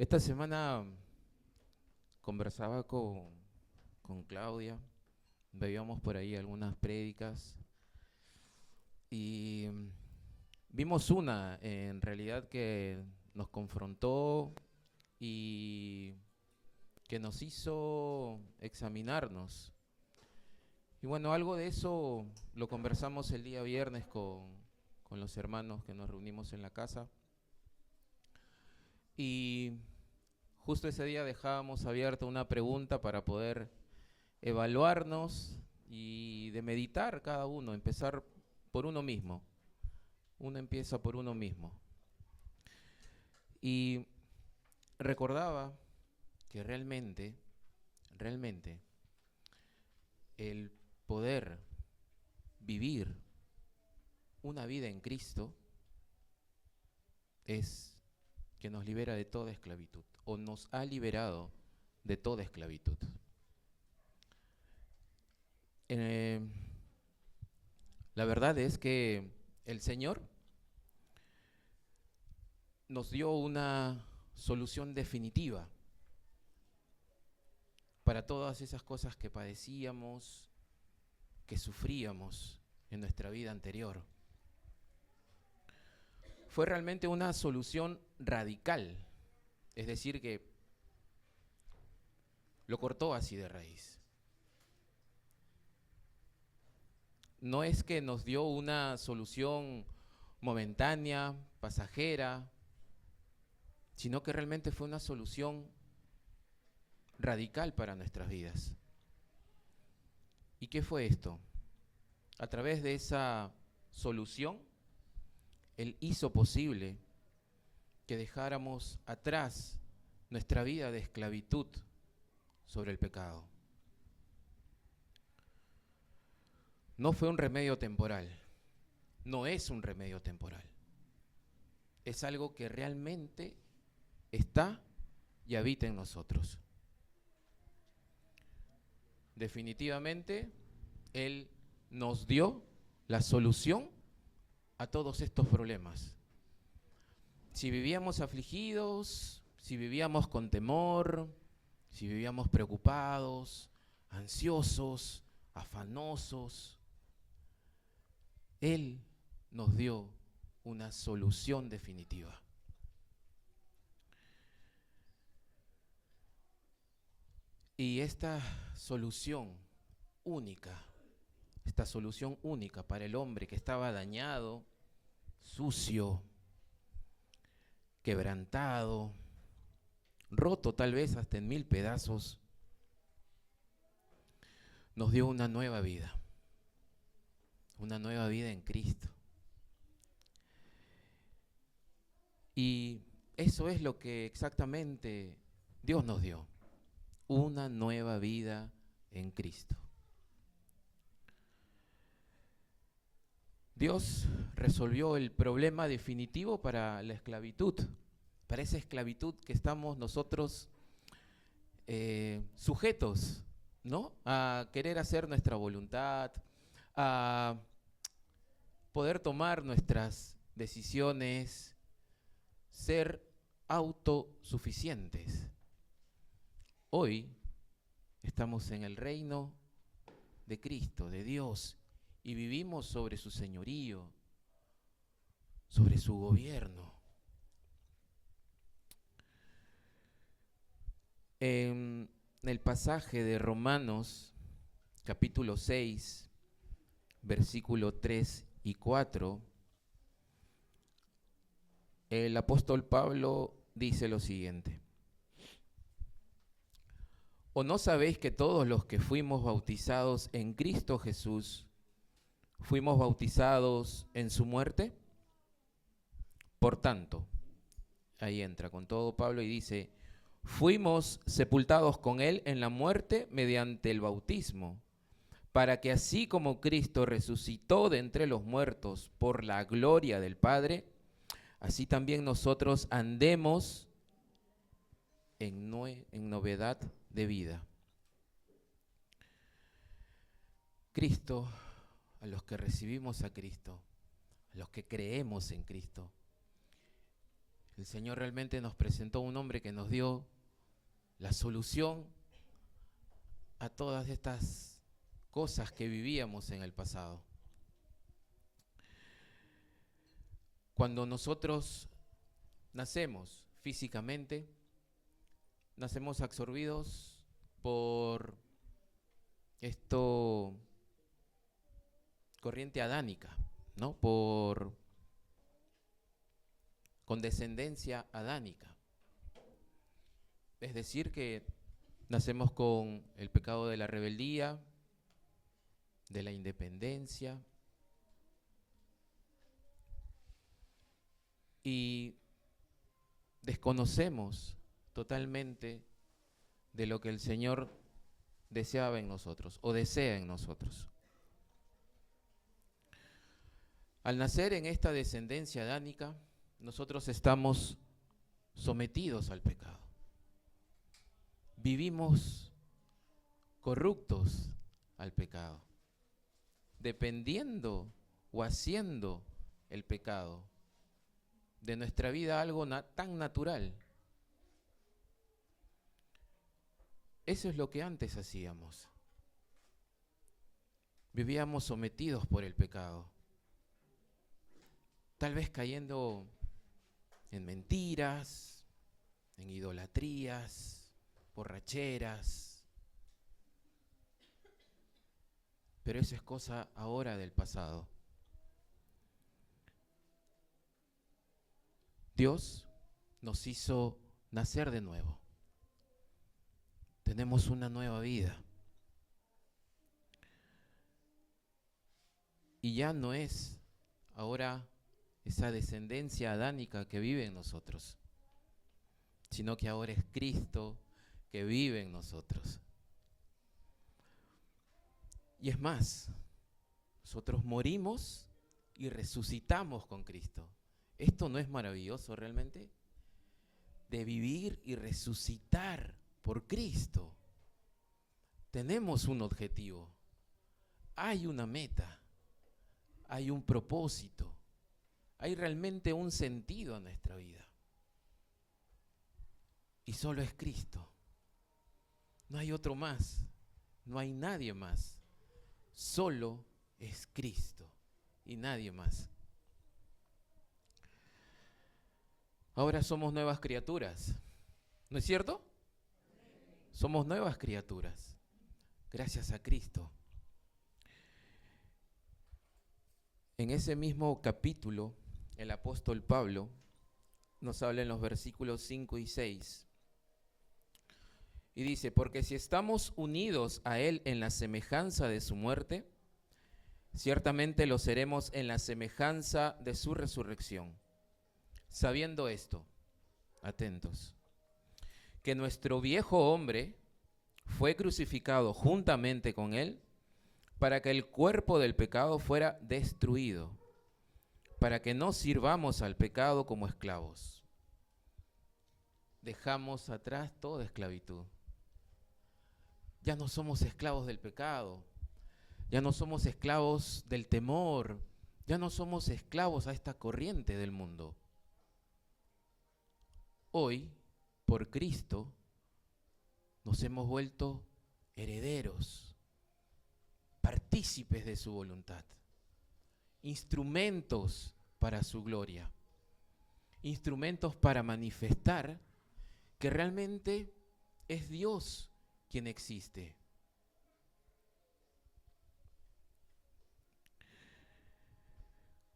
Esta semana conversaba con Claudia, veíamos por ahí algunas prédicas y vimos una en realidad que nos confrontó y que nos hizo examinarnos. Y bueno, algo de eso lo conversamos el día viernes con los hermanos que nos reunimos en la casa. Y justo ese día dejábamos abierta una pregunta para poder evaluarnos y de meditar cada uno, empezar por uno mismo. Uno empieza por uno mismo. Y recordaba que realmente, el poder vivir una vida en Cristo es que nos libera de toda esclavitud, o nos ha liberado de toda esclavitud. Eh, la verdad es que el Señor nos dio una solución definitiva para todas esas cosas que padecíamos, que sufríamos en nuestra vida anterior. Fue realmente una solución radical, es decir, que lo cortó así de raíz. No es que nos dio una solución momentánea, pasajera, sino que realmente fue una solución radical para nuestras vidas. ¿Y qué fue esto? A través de esa solución, Él hizo posible que dejáramos atrás nuestra vida de esclavitud sobre el pecado. No fue un remedio temporal, no es un remedio temporal. Es algo que realmente está y habita en nosotros. Definitivamente, Él nos dio la solución a todos estos problemas. Si vivíamos afligidos, si vivíamos con temor, si vivíamos preocupados, ansiosos, afanosos, Él nos dio una solución definitiva. Y única, esta solución única para el hombre que estaba dañado, sucio, quebrantado, roto tal vez hasta en 1000 pedazos, nos dio una nueva vida en Cristo. Y eso es lo que exactamente Dios nos dio, una nueva vida en Cristo. Dios resolvió el problema definitivo para la esclavitud, para esa esclavitud que estamos nosotros sujetos, ¿no? A querer hacer nuestra voluntad, a poder tomar nuestras decisiones, ser autosuficientes. Hoy estamos en el reino de Cristo, de Dios, y vivimos sobre su señorío, sobre su gobierno. En el pasaje de Romanos, capítulo 6, versículo 3 y 4, el apóstol Pablo dice lo siguiente: ¿o no sabéis que todos los que fuimos bautizados en Cristo Jesús, fuimos bautizados en su muerte? Por tanto, ahí entra con todo Pablo y dice: fuimos sepultados con él en la muerte mediante el bautismo, para que así como Cristo resucitó de entre los muertos por la gloria del Padre, así también nosotros andemos en novedad de vida. Cristo, a los que recibimos a Cristo, a los que creemos en Cristo, El Señor realmente nos presentó un hombre que nos dio la solución a todas estas cosas que vivíamos en el pasado. Cuando nosotros nacemos físicamente, nacemos absorbidos por corriente adánica, ¿no? Con descendencia adánica. Es decir, que nacemos con el pecado de la rebeldía, de la independencia, y desconocemos totalmente de lo que el Señor deseaba en nosotros o desea en nosotros. Al nacer en esta descendencia adánica, nosotros estamos sometidos al pecado. Vivimos corruptos al pecado, dependiendo o haciendo el pecado de nuestra vida algo tan natural. Eso es lo que antes hacíamos. Vivíamos sometidos por el pecado, tal vez cayendo en mentiras, en idolatrías, borracheras. Pero eso es cosa ahora del pasado. Dios nos hizo nacer de nuevo. Tenemos una nueva vida. Y ya no es ahora esa descendencia adánica que vive en nosotros, sino que ahora es Cristo que vive en nosotros. Y es más, nosotros morimos y resucitamos con Cristo. ¿Esto no es maravilloso realmente? De vivir y resucitar por Cristo. Tenemos un objetivo, hay una meta, hay un propósito, hay realmente un sentido a nuestra vida. Y solo es Cristo. No hay otro más, no hay nadie más. Solo es Cristo y nadie más. Ahora somos nuevas criaturas, ¿no es cierto? Somos nuevas criaturas, gracias a Cristo. En ese mismo capítulo, el apóstol Pablo nos habla en los versículos 5 y 6. Y dice, porque si estamos unidos a Él en la semejanza de su muerte, ciertamente lo seremos en la semejanza de su resurrección. Sabiendo esto, atentos, que nuestro viejo hombre fue crucificado juntamente con Él para que el cuerpo del pecado fuera destruido, para que no sirvamos al pecado como esclavos. Dejamos atrás toda esclavitud. Ya no somos esclavos del pecado, ya no somos esclavos del temor, ya no somos esclavos a esta corriente del mundo. Hoy, por Cristo, nos hemos vuelto herederos, partícipes de su voluntad, instrumentos para su gloria, instrumentos para manifestar que realmente es Dios quien existe.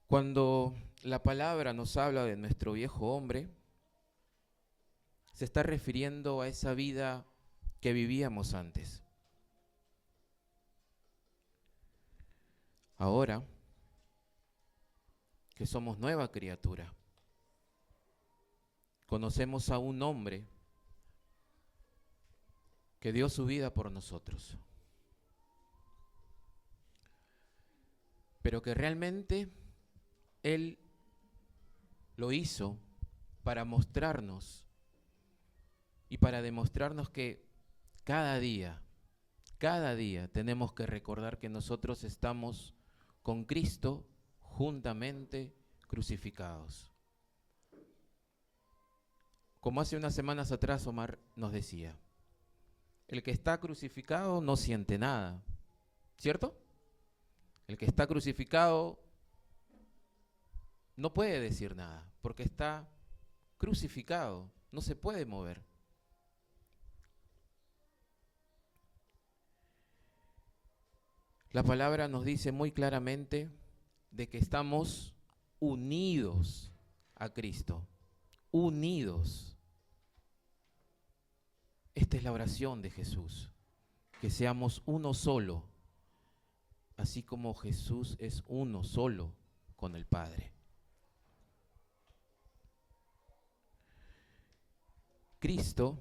Cuando la palabra nos habla de nuestro viejo hombre, se está refiriendo a esa vida que vivíamos antes. Ahora que somos nueva criatura, conocemos a un hombre que dio su vida por nosotros, pero que realmente Él lo hizo para mostrarnos y para demostrarnos que cada día tenemos que recordar que nosotros estamos con Cristo juntamente crucificados. Como hace unas semanas atrás Omar nos decía, el que está crucificado no siente nada, ¿cierto? El que está crucificado no puede decir nada, porque está crucificado, no se puede mover. La palabra nos dice muy claramente de que estamos unidos a Cristo, unidos. Esta es la oración de Jesús, que seamos uno solo, así como Jesús es uno solo con el Padre. Cristo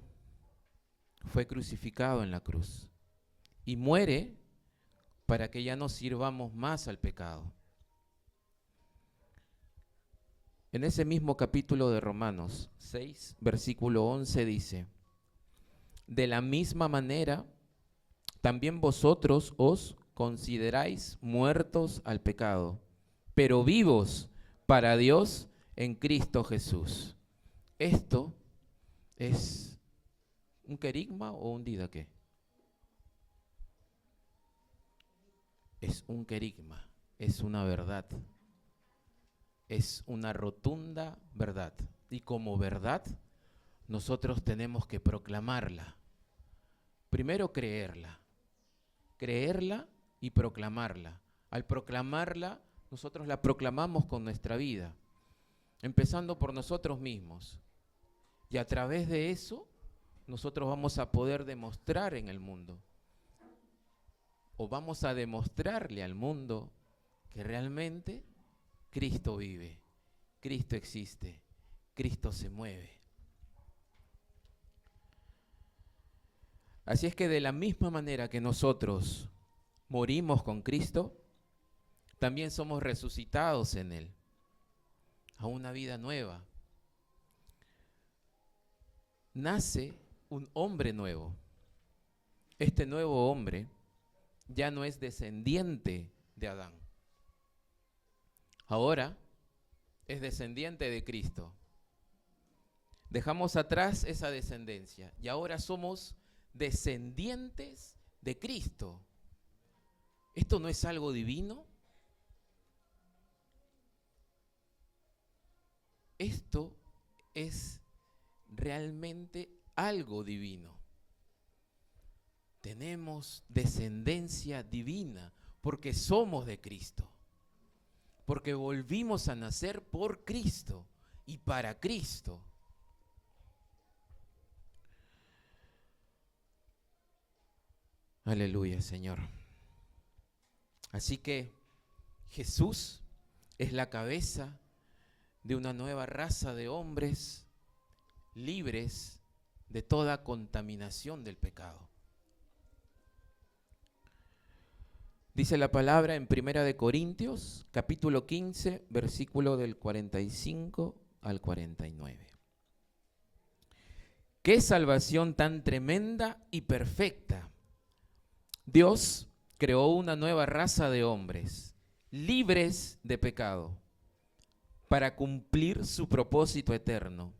fue crucificado en la cruz y muere para que ya no sirvamos más al pecado. En ese mismo capítulo de Romanos 6, versículo 11 dice, de la misma manera, también vosotros os consideráis muertos al pecado, pero vivos para Dios en Cristo Jesús. Esto es un querigma o un didaqué. Es un querigma, es una verdad, es una rotunda verdad. Y como verdad, nosotros tenemos que proclamarla. Primero creerla y proclamarla. Al proclamarla, nosotros la proclamamos con nuestra vida, empezando por nosotros mismos. Y a través de eso, nosotros vamos a poder demostrar en el mundo, o vamos a demostrarle al mundo que realmente Cristo vive, Cristo existe, Cristo se mueve. Así es que de la misma manera que nosotros morimos con Cristo, también somos resucitados en Él, a una vida nueva. Nace un hombre nuevo. Este nuevo hombre ya no es descendiente de Adán. Ahora es descendiente de Cristo. Dejamos atrás esa descendencia y ahora somos descendientes de Cristo. ¿Esto no es algo divino? Esto es realmente algo divino. Tenemos descendencia divina porque somos de Cristo, porque volvimos a nacer por Cristo y para Cristo. Aleluya, Señor. Así que Jesús es la cabeza de una nueva raza de hombres libres de toda contaminación del pecado. Dice la palabra en 1 Corintios, capítulo 15, versículo del 45 al 49. ¡Qué salvación tan tremenda y perfecta! Dios creó una nueva raza de hombres, libres de pecado, para cumplir su propósito eterno.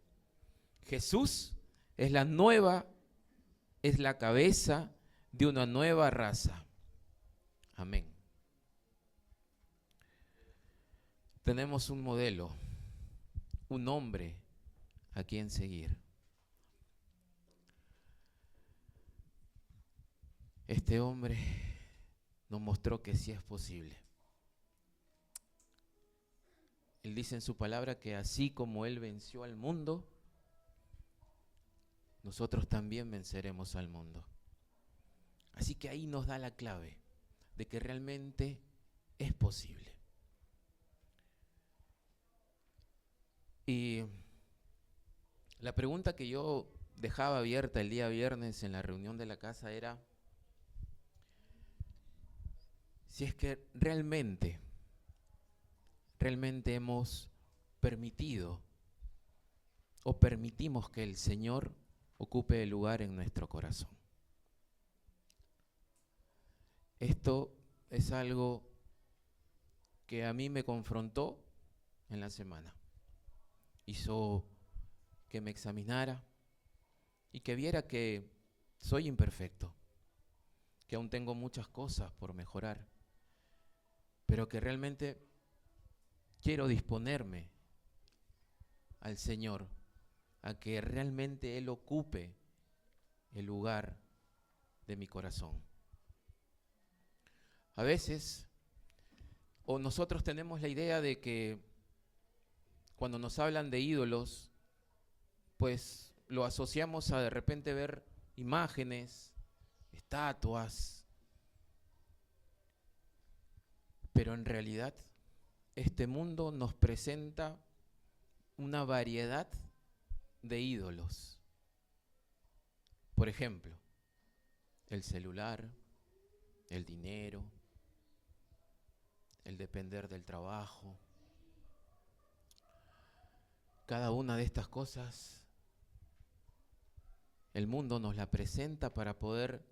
Jesús es la cabeza de una nueva raza. Amén. Tenemos un modelo, un hombre a quien seguir. Este hombre nos mostró que sí es posible. Él dice en su palabra que así como Él venció al mundo, nosotros también venceremos al mundo. Así que ahí nos da la clave de que realmente es posible. Y la pregunta que yo dejaba abierta el día viernes en la reunión de la casa era si es que realmente hemos permitido o permitimos que el Señor ocupe el lugar en nuestro corazón. Esto es algo que a mí me confrontó en la semana. Hizo que me examinara y que viera que soy imperfecto, que aún tengo muchas cosas por mejorar, pero que realmente quiero disponerme al Señor, a que realmente Él ocupe el lugar de mi corazón. A veces, o nosotros tenemos la idea de que cuando nos hablan de ídolos, pues lo asociamos a de repente ver imágenes, estatuas, pero en realidad este mundo nos presenta una variedad de ídolos. Por ejemplo, el celular, el dinero, el depender del trabajo. Cada una de estas cosas, el mundo nos la presenta para poder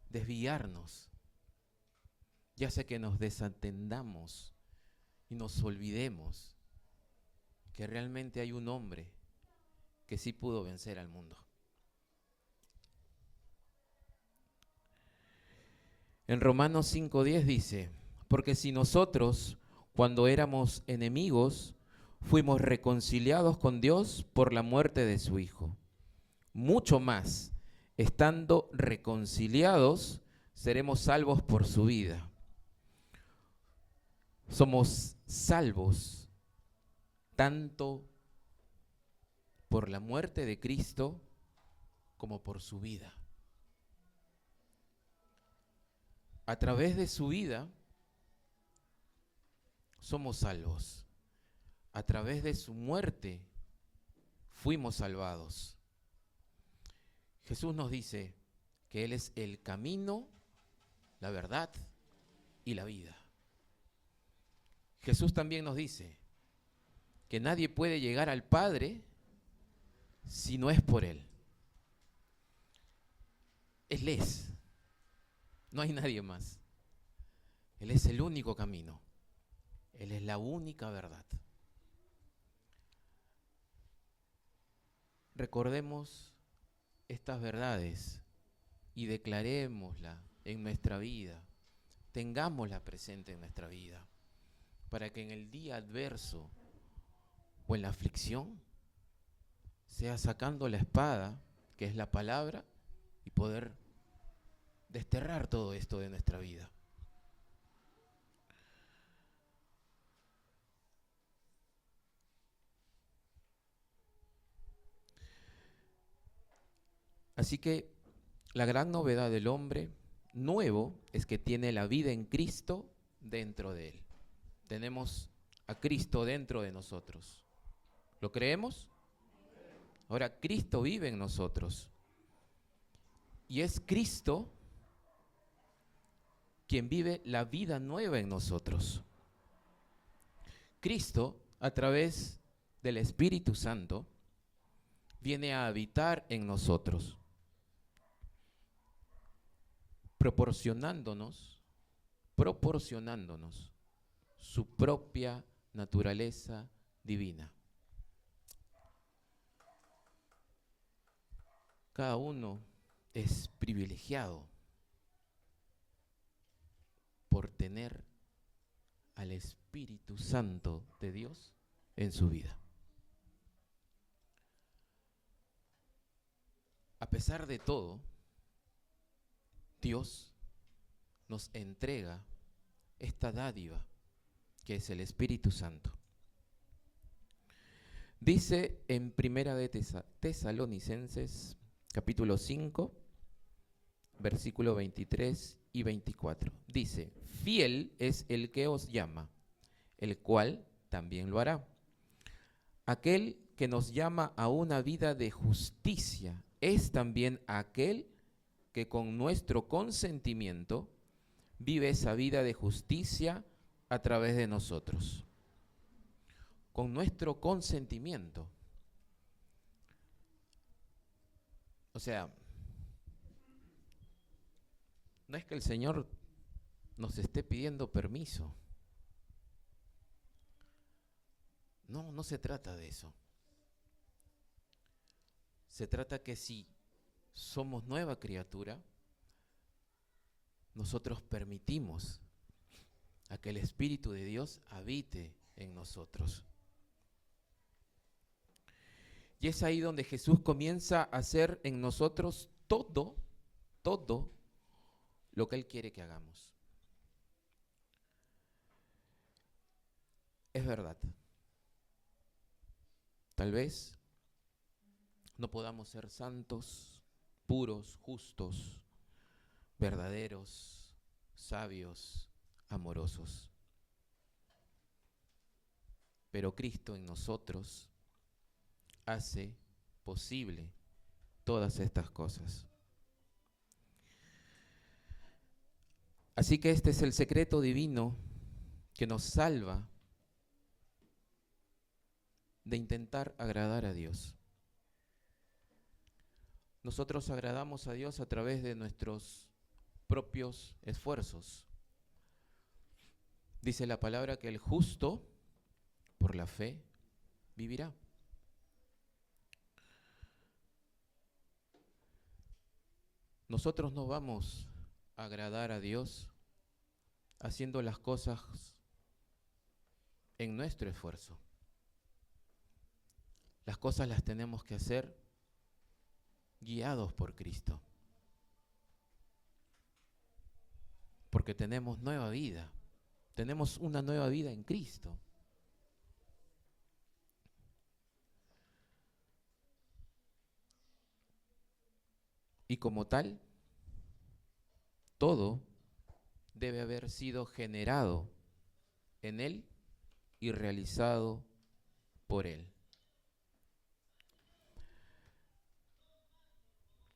desviarnos, ya sea que nos desatendamos y nos olvidemos que realmente hay un hombre que sí pudo vencer al mundo. En Romanos 5:10 dice, porque si nosotros, cuando éramos enemigos, fuimos reconciliados con Dios por la muerte de su Hijo, mucho más, estando reconciliados, seremos salvos por su vida. Somos salvos tanto por la muerte de Cristo como por su vida. A través de su vida somos salvos. A través de su muerte fuimos salvados. Jesús nos dice que Él es el camino, la verdad y la vida. Jesús también nos dice que nadie puede llegar al Padre si no es por Él. Él es. No hay nadie más. Él es el único camino. Él es la única verdad. Recordemos estas verdades y declarémosla en nuestra vida. Tengámosla presente en nuestra vida para que en el día adverso o en la aflicción sea sacando la espada, que es la palabra, y poder desterrar todo esto de nuestra vida. Así que la gran novedad del hombre nuevo es que tiene la vida en Cristo dentro de él. Tenemos a Cristo dentro de nosotros. ¿Lo creemos? Ahora, Cristo vive en nosotros. Y es Cristo quien vive la vida nueva en nosotros. Cristo, a través del Espíritu Santo, viene a habitar en nosotros, proporcionándonos su propia naturaleza divina. Cada uno es privilegiado por tener al Espíritu Santo de Dios en su vida. A pesar de todo, Dios nos entrega esta dádiva que es el Espíritu Santo. Dice en Primera de Tesalonicenses, capítulo 5, versículo 23 y 24. Dice, fiel es el que os llama, el cual también lo hará. Aquel que nos llama a una vida de justicia es también aquel que con nuestro consentimiento vive esa vida de justicia a través de nosotros. Con nuestro consentimiento. O sea, no es que el Señor nos esté pidiendo permiso. No, no se trata de eso. Se trata que si somos nueva criatura, nosotros permitimos a que el Espíritu de Dios habite en nosotros. Y es ahí donde Jesús comienza a hacer en nosotros todo lo que Él quiere que hagamos. Es verdad. Tal vez no podamos ser santos, puros, justos, verdaderos, sabios, amorosos. Pero Cristo en nosotros hace posible todas estas cosas. Así que este es el secreto divino que nos salva de intentar agradar a Dios. Nosotros agradamos a Dios a través de nuestros propios esfuerzos. Dice la palabra que el justo, por la fe, vivirá. Nosotros no vamos a agradar a Dios haciendo las cosas en nuestro esfuerzo. Las cosas las tenemos que hacer guiados por Cristo. Porque tenemos nueva vida. Tenemos una nueva vida en Cristo. Y como tal, todo debe haber sido generado en Él y realizado por Él.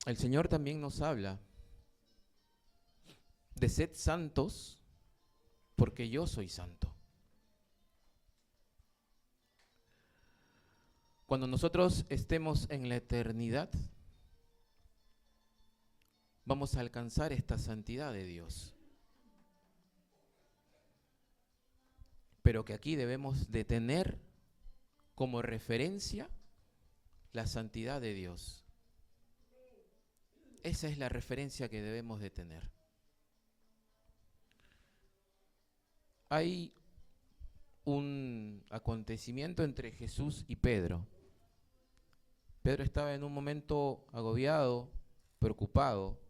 El Señor también nos habla de sed santos porque yo soy santo. Cuando nosotros estemos en la eternidad, vamos a alcanzar esta santidad de Dios. Pero que aquí debemos de tener como referencia la santidad de Dios. Esa es la referencia que debemos de tener. Hay un acontecimiento entre Jesús y Pedro. Pedro estaba en un momento agobiado, preocupado,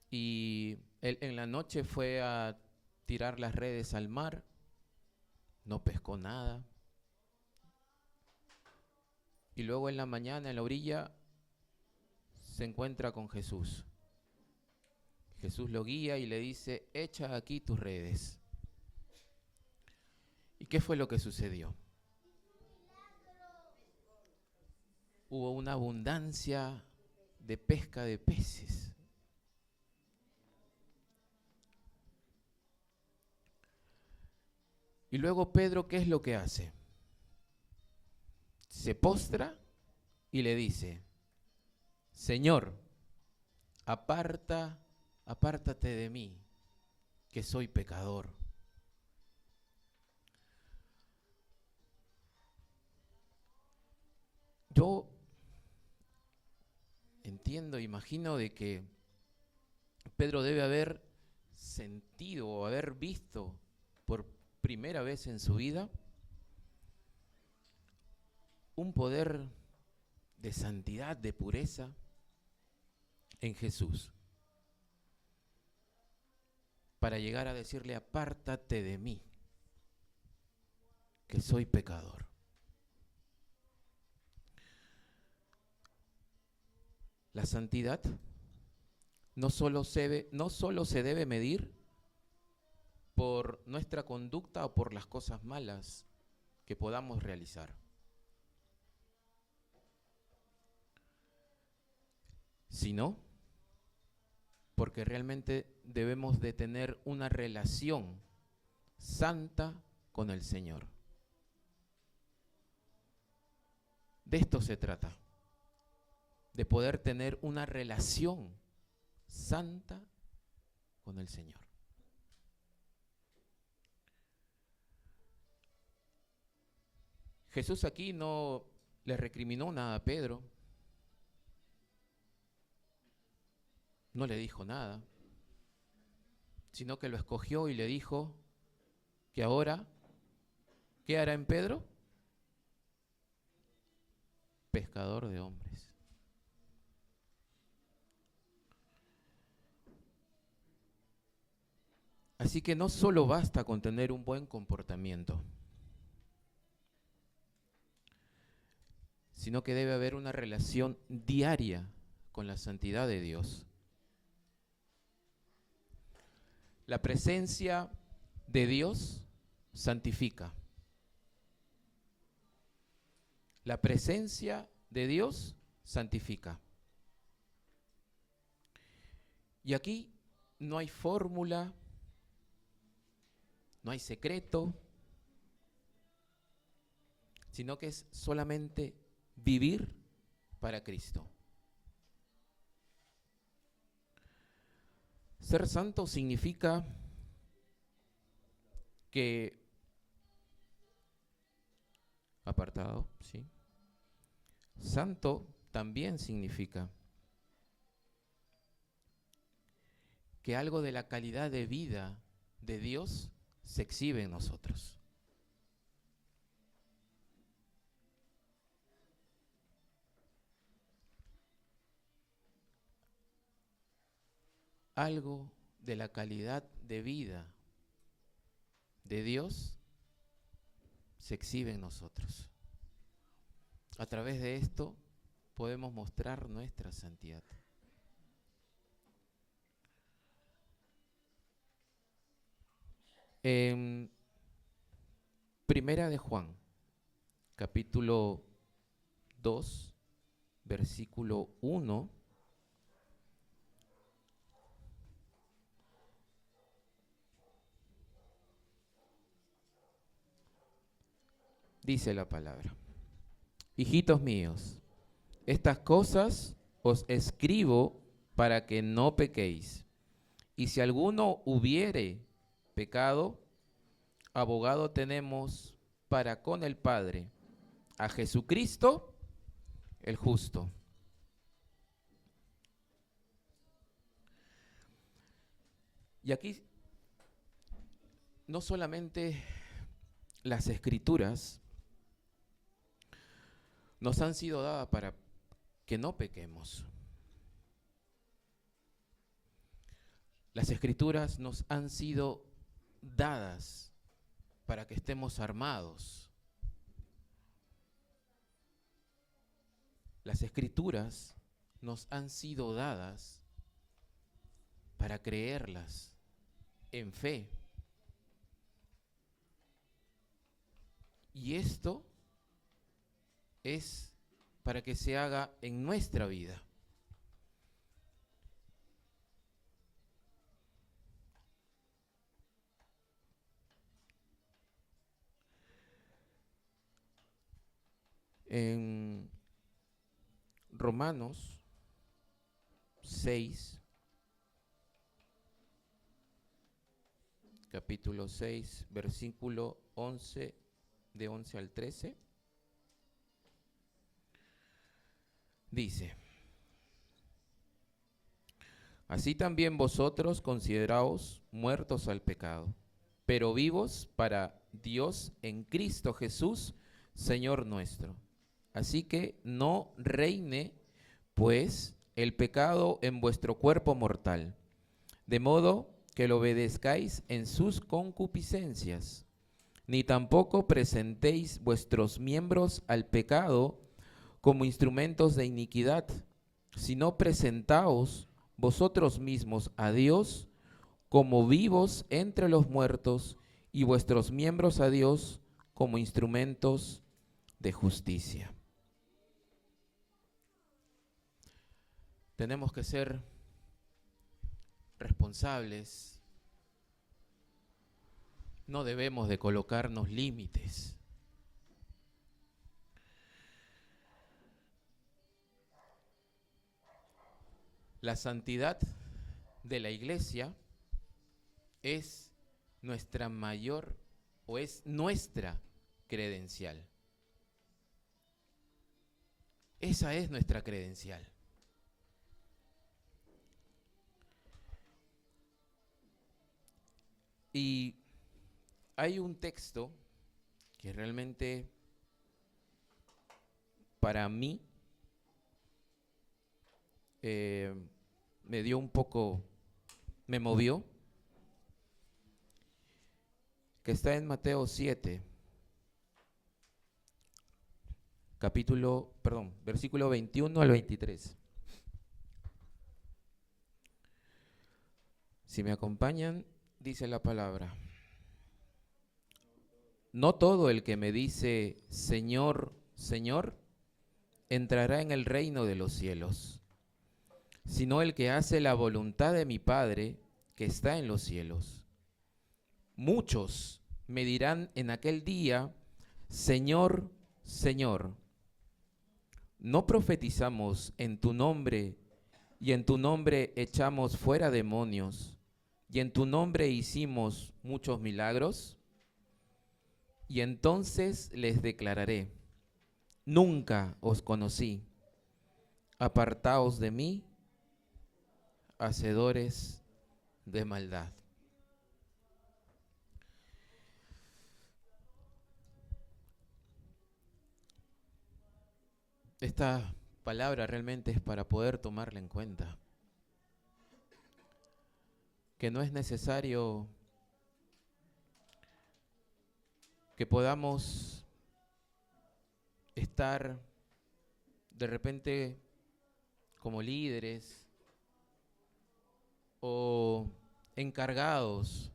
y él en la noche fue a tirar las redes al mar, no pescó nada, y luego en la mañana en la orilla se encuentra con Jesús. Jesús lo guía y le dice, echa aquí tus redes. ¿Y qué fue lo que sucedió? Hubo una abundancia de pesca de peces. Y luego Pedro, ¿qué es lo que hace? Se postra y le dice, Señor, apártate de mí, que soy pecador. Yo entiendo, imagino de que Pedro debe haber sentido o haber visto por primera vez en su vida un poder de santidad, de pureza en Jesús, para llegar a decirle, apártate de mí, que soy pecador. La santidad no solo se debe medir por nuestra conducta o por las cosas malas que podamos realizar, sino porque realmente debemos de tener una relación santa con el Señor. De esto se trata, de poder tener una relación santa con el Señor. Jesús aquí no le recriminó nada a Pedro, no le dijo nada, sino que lo escogió y le dijo que ahora, ¿qué hará en Pedro? Pescador de hombres. Así que no solo basta con tener un buen comportamiento, sino que debe haber una relación diaria con la santidad de Dios. La presencia de Dios santifica. La presencia de Dios santifica. Y aquí no hay fórmula, no hay secreto, sino que es solamente vivir para Cristo. Ser santo significa que, apartado, ¿sí? Santo también significa que algo de la calidad de vida de Dios se exhibe en nosotros. Algo de la calidad de vida de Dios se exhibe en nosotros. A través de esto podemos mostrar nuestra santidad. En Primera de Juan, capítulo 2, versículo 1, dice la palabra: hijitos míos, estas cosas os escribo para que no pequéis. Y si alguno hubiere pecado, abogado tenemos para con el Padre, a Jesucristo el justo. Y aquí no solamente las escrituras nos han sido dadas para que no pequemos. Las escrituras nos han sido dadas para que estemos armados. Las escrituras nos han sido dadas para creerlas en fe. Y esto es para que se haga en nuestra vida. En Romanos 6, capítulo 6, versículo 11, de 11 al 13, dice: así también vosotros consideraos muertos al pecado, pero vivos para Dios en Cristo Jesús, Señor nuestro. Así que no reine, pues, el pecado en vuestro cuerpo mortal, de modo que lo obedezcáis en sus concupiscencias, ni tampoco presentéis vuestros miembros al pecado como instrumentos de iniquidad, sino presentaos vosotros mismos a Dios como vivos entre los muertos y vuestros miembros a Dios como instrumentos de justicia. Tenemos que ser responsables. No debemos de colocarnos límites. La santidad de la iglesia es nuestra mayor o es nuestra credencial. Esa es nuestra credencial. Y hay un texto que realmente para mí me dio un poco, me movió, que está en Mateo 7, versículo 21 al 23. Si me acompañan, dice la palabra: no todo el que me dice Señor, Señor, entrará en el reino de los cielos, sino el que hace la voluntad de mi Padre que está en los cielos. Muchos me dirán en aquel día: Señor, Señor, ¿no profetizamos en tu nombre y en tu nombre echamos fuera demonios y en tu nombre hicimos muchos milagros? Y entonces les declararé: nunca os conocí, apartaos de mí, hacedores de maldad. Esta palabra realmente es para poder tomarla en cuenta, que no es necesario que podamos estar de repente como líderes o encargados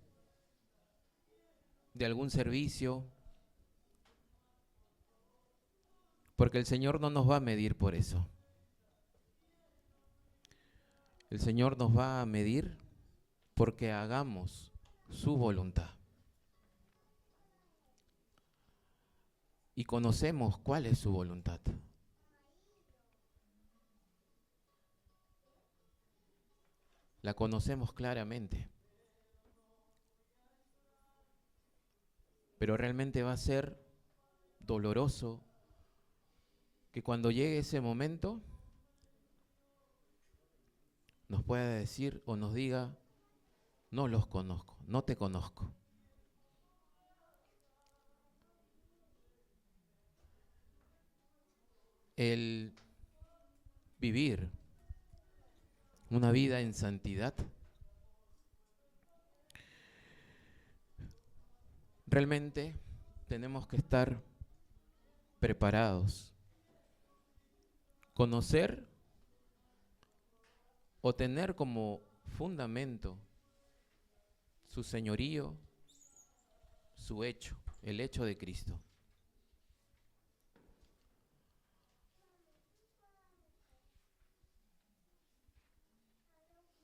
de algún servicio, porque el Señor no nos va a medir por eso. El Señor nos va a medir porque hagamos su voluntad. Y conocemos cuál es su voluntad. La conocemos claramente. Pero realmente va a ser doloroso que cuando llegue ese momento nos pueda decir o nos diga: no los conozco, no te conozco. El vivir una vida en santidad realmente tenemos que estar preparados, conocer o tener como fundamento su señorío, su hecho, el hecho de Cristo.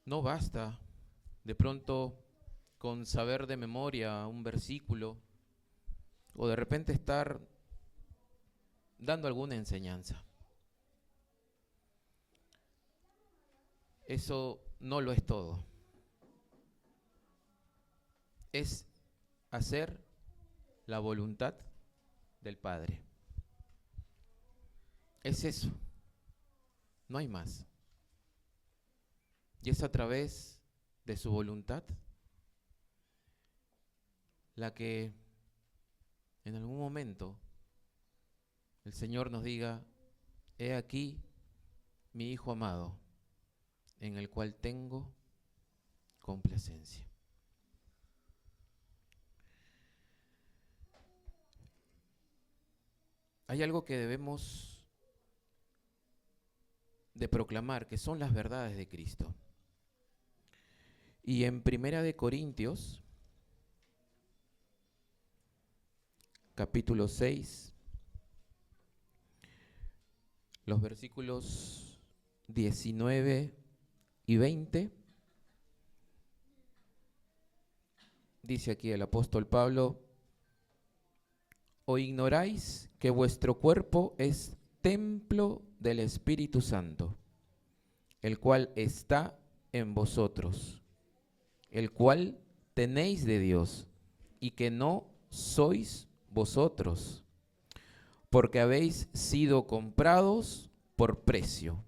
No basta de pronto con saber de memoria un versículo o de repente estar dando alguna enseñanza. Eso no lo es todo. Es hacer la voluntad del Padre. Es eso. No hay más. Y es a través de su voluntad la que en algún momento el Señor nos diga: he aquí mi Hijo amado, en el cual tengo complacencia. Hay algo que debemos de proclamar, que son las verdades de Cristo. Y en Primera de Corintios, capítulo 6, los versículos 19 y 20, dice aquí el apóstol Pablo: ¿o ignoráis que vuestro cuerpo es templo del Espíritu Santo, el cual está en vosotros, el cual tenéis de Dios, y que no sois vosotros, porque habéis sido comprados por precio?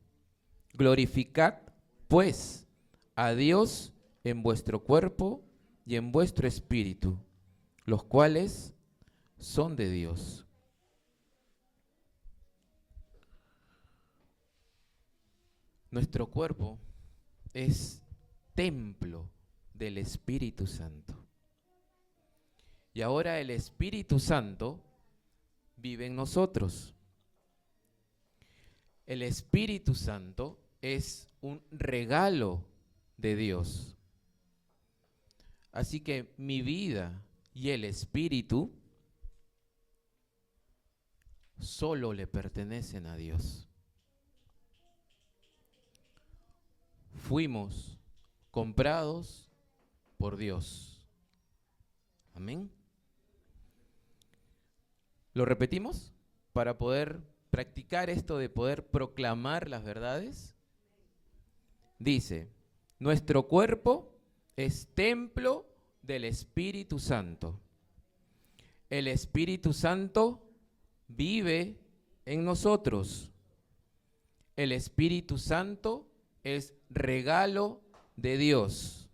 Glorificad, pues, a Dios en vuestro cuerpo y en vuestro espíritu, los cuales son de Dios. Nuestro cuerpo es templo del Espíritu Santo. Y ahora el Espíritu Santo vive en nosotros. El Espíritu Santo es un regalo de Dios. Así que mi vida y el Espíritu solo le pertenecen a Dios. Fuimos comprados por Dios. Amén. ¿Lo repetimos? Para poder practicar esto de poder proclamar las verdades. Dice, nuestro cuerpo es templo del Espíritu Santo. El Espíritu Santo vive en nosotros. El Espíritu Santo es regalo de Dios.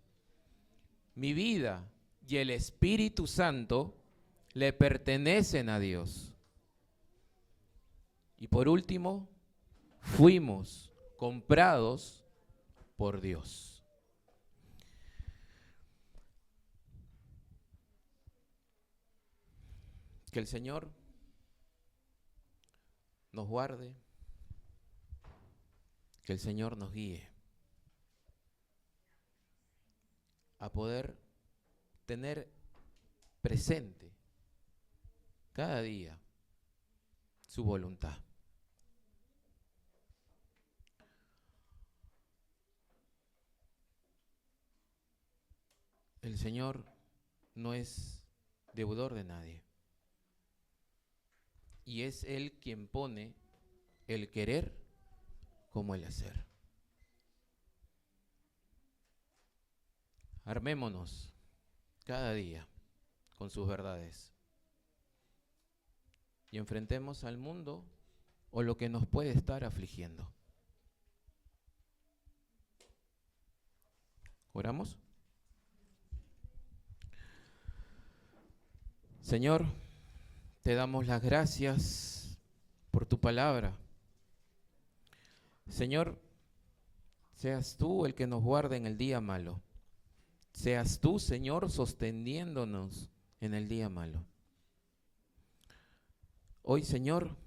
Mi vida y el Espíritu Santo le pertenecen a Dios. Y por último, fuimos comprados por Dios. Que el Señor nos guarde, que el Señor nos guíe a poder tener presente cada día su voluntad. El Señor no es deudor de nadie. Y es Él quien pone el querer como el hacer. Armémonos cada día con sus verdades y enfrentemos al mundo o lo que nos puede estar afligiendo. ¿Oramos? Señor, te damos las gracias por tu palabra. Señor, seas tú el que nos guarde en el día malo. Seas tú, Señor, sosteniéndonos en el día malo. Hoy, Señor,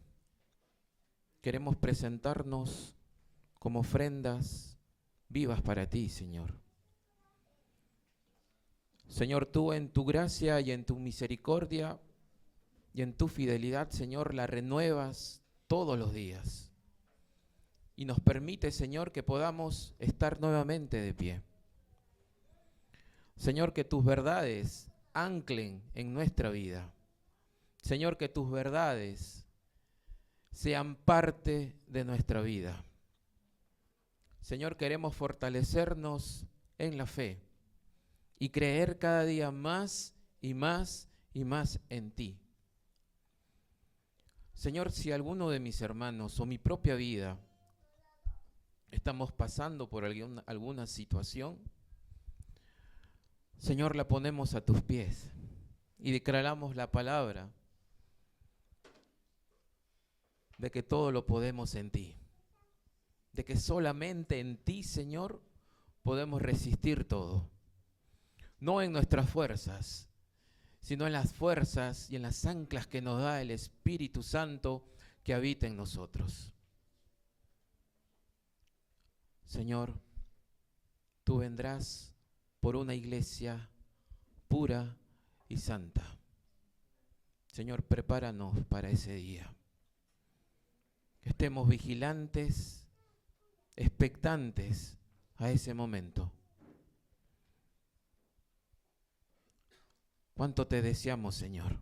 queremos presentarnos como ofrendas vivas para ti, Señor. Señor, tú en tu gracia y en tu misericordia y en tu fidelidad, Señor, la renuevas todos los días. Y nos permite, Señor, que podamos estar nuevamente de pie. Señor, que tus verdades anclen en nuestra vida. Señor, que tus verdades sean parte de nuestra vida. Señor, queremos fortalecernos en la fe y creer cada día más y más y más en ti. Señor, si alguno de mis hermanos o mi propia vida estamos pasando por alguna situación, Señor, la ponemos a tus pies y declaramos la palabra de que todo lo podemos en ti, de que solamente en ti, Señor, podemos resistir todo. No en nuestras fuerzas, sino en las fuerzas y en las anclas que nos da el Espíritu Santo que habita en nosotros. Señor, tú vendrás por una iglesia pura y santa. Señor, prepáranos para ese día. Que estemos vigilantes, expectantes a ese momento. ¿Cuánto te deseamos, Señor?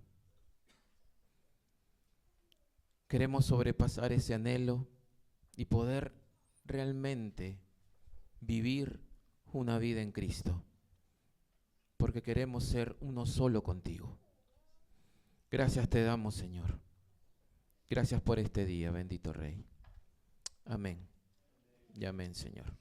Queremos sobrepasar ese anhelo y poder realmente vivir una vida en Cristo, porque queremos ser uno solo contigo. Gracias te damos, Señor. Gracias por este día, bendito Rey. Amén. Y amén, Señor.